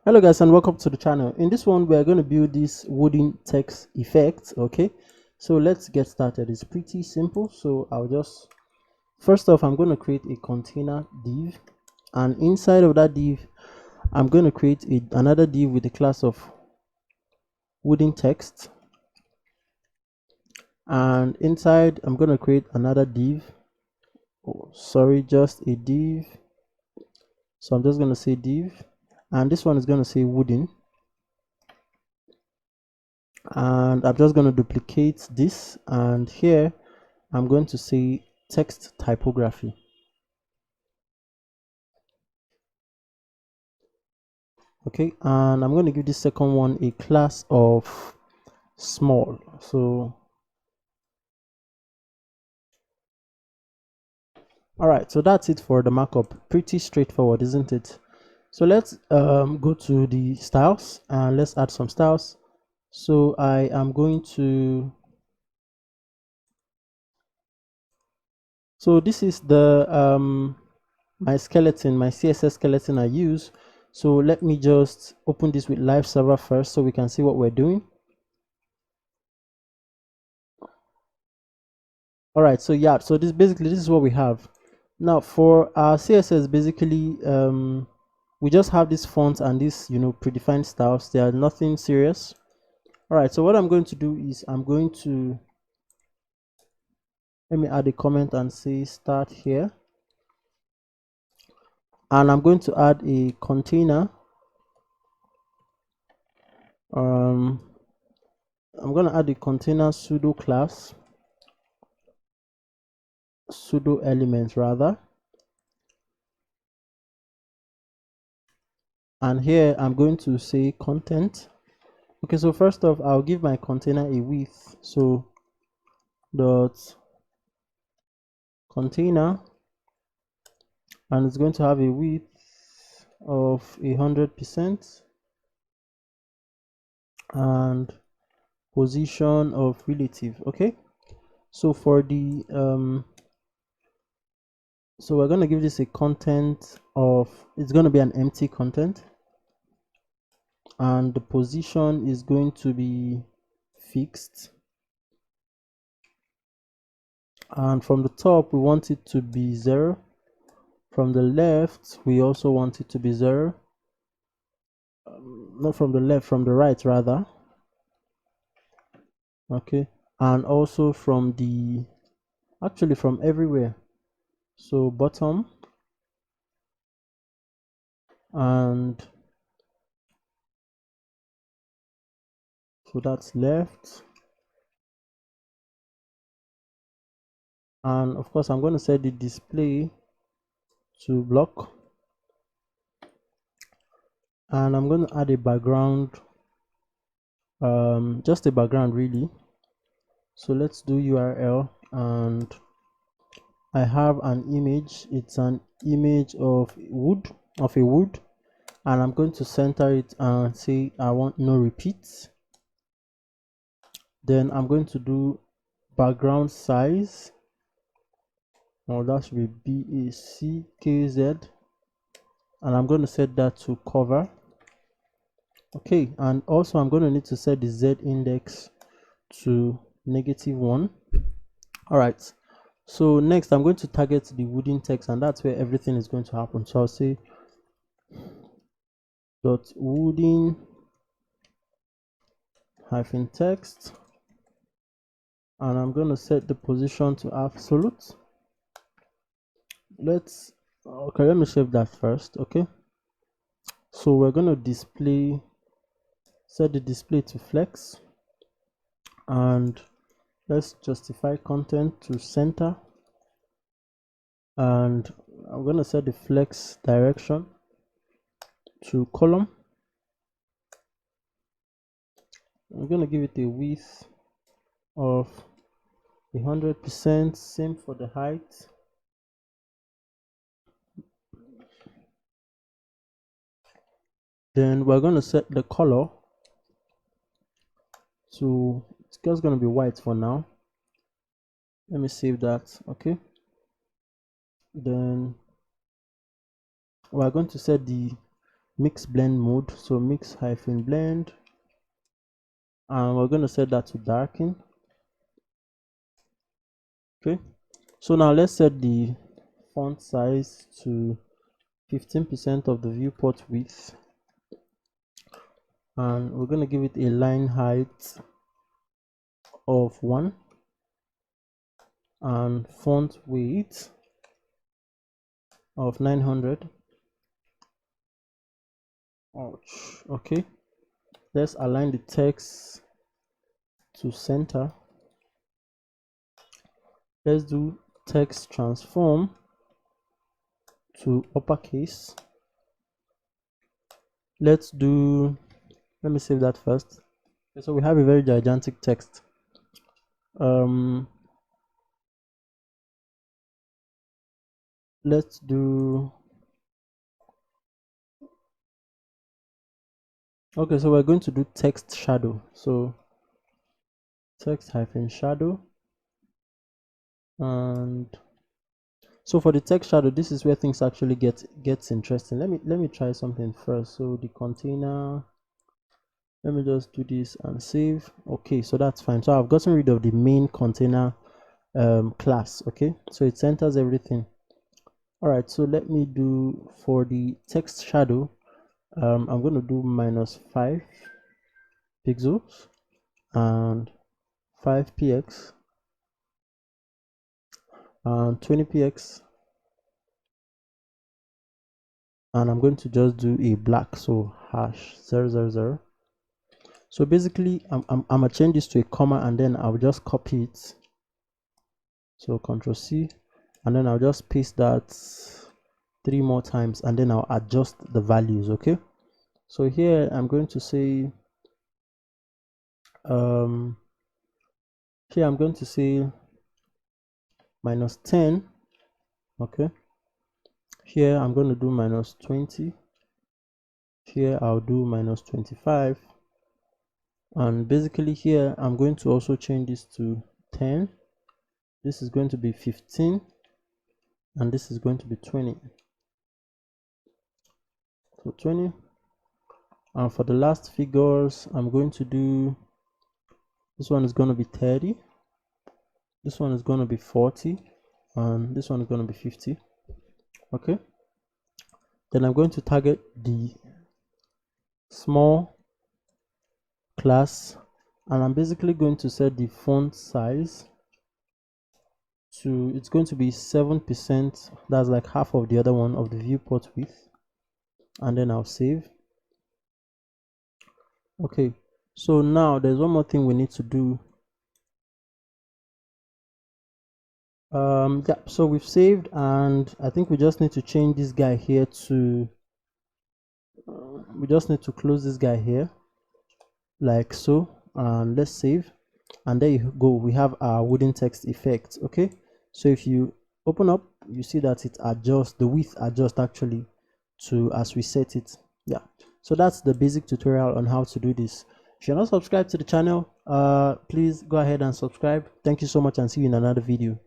Hello guys and welcome to the channel. In this one we are going to build this wooden text effect. Okay, so let's get started. It's pretty simple. So I'll just first off I'm going to create a container div, and inside of that div I'm going to create another div with the class of wooden text, and inside I'm going to create another div, just a div. So I'm just going to say div, and this one is going to say wooden, and I'm just going to duplicate this, and here I'm going to say text typography. Okay, and I'm going to give this second one a class of small. So all right, so that's it for the markup. Pretty straightforward, isn't it? So let's go to the styles and let's add some styles. So I am going to, so this is the my skeleton, my CSS skeleton I use. So let me just open this with live server first so we can see what we're doing. All right, so yeah, so this is what we have. Now for our CSS, basically we just have this font and this predefined styles. They are nothing serious. All right, so what I'm going to do is I'm going to, let me add a comment and say start here, and I'm going to add a container. I'm going to add a container pseudo class, pseudo element rather, and here I'm going to say content. Okay, so first off I'll give my container a width, so dot container, and it's going to have a width of 100% and position of relative. Okay, so for the so we're going to give this a content of, it's going to be an empty content, and the position is going to be fixed, and from the top we want it to be 0, from the left we also want it to be 0, not from the left, from the right rather. Okay, and also from the, actually from everywhere, so bottom and so that's left, and of course I'm going to set the display to block, and I'm going to add a background, just a background really. So let's do URL, and I have an image. It's an image of wood, a wood, and I'm going to center it and say I want no repeats. Then I'm going to do background size, or that should be BACKZ, and I'm going to set that to cover. Okay, and also I'm going to need to set the Z index to -1. All right, so next I'm going to target the wooden text, and that's where everything is going to happen. So I'll say dot wooden hyphen text, and I'm going to set the position to absolute. Let me save that first. Okay, so we're going to set the display to flex, and let's justify content to center, and I'm going to set the flex direction to column. I'm going to give it a width of 100%, same for the height. Then we're going to set the color to, it's just going to be white for now. Let me save that. Okay, then we're going to set the mix blend mode. So mix hyphen blend, and we're going to set that to darken. Okay, so now let's set the font size to 15% of the viewport width, and we're going to give it a line height of 1 and font weight of 900. Ouch. Okay, let's align the text to center. Let's do text transform to uppercase. Let me save that first. Okay, so we have a very gigantic text. Let's do, okay, so we're going to do text shadow. So text hyphen shadow, and so for the text shadow, this is where things actually gets interesting. Let me try something first. So the container, let me just do this and save. Okay, so that's fine. So I've gotten rid of the main container class. Okay, so it centers everything. All right, so let me do for the text shadow, I'm going to do -5 pixels and 5 px and 20 px, and I'm going to just do a black, so #000. So basically I'm gonna change this to a comma, and then I'll just copy it. So Ctrl C, and then I'll just paste that 3 more times, and then I'll adjust the values. Okay, so here I'm going to say here I'm going to say -10. Okay, here I'm going to do -20. Here I'll do -25, and basically here I'm going to also change this to 10. This is going to be 15, and this is going to be 20. So 20. And for the last figures, I'm going to do, this one is going to be 30, this one is going to be 40, and this one is going to be 50. Okay, then I'm going to target the small class, and I'm basically going to set the font size to, it's going to be 7%. That's like half of the other one of the viewport width, and then I'll save. Okay, so now there's one more thing we need to do. Yeah, so we've saved, and I think we just need to change this guy here to we just need to close this guy here like so, and let's save. And there you go, we have our wooden text effect. Okay, so if you open up, you see that it adjusts, the width adjusts actually to as we set it. Yeah, so that's the basic tutorial on how to do this. If you're not subscribed to the channel, please go ahead and subscribe. Thank you so much, and see you in another video.